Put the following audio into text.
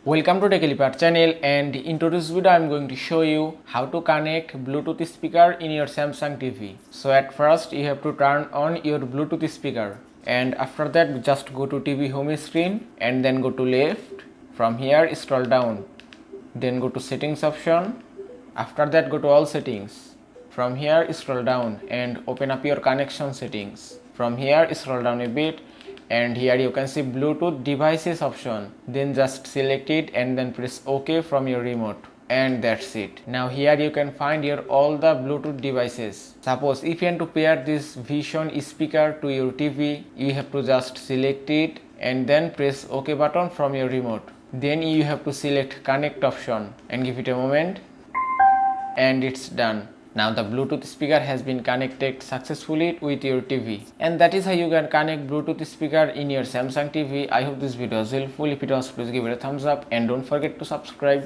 Welcome to TechElipart channel, and in today's video I am going to show you how to connect Bluetooth speaker in your Samsung TV. So at first you have to turn on your Bluetooth speaker, and after that just go to TV home screen and then go to left. From here scroll down, then go to settings option. After that go to all settings. From here scroll down and open up your connection settings. From here scroll down a bit, and here you can see Bluetooth devices option. Then just select it and then press OK from your remote, and that's it. Now here you can find your all the Bluetooth devices. Suppose if you want to pair this Vision speaker to your TV, you have to just select it and then press OK button from your remote. Then you have to select connect option and give it a moment, and it's done. Now the Bluetooth speaker has been connected successfully with your TV, and that is how you can connect Bluetooth speaker in your Samsung TV. I hope this video was helpful. If it was, please give it a thumbs up and don't forget to subscribe.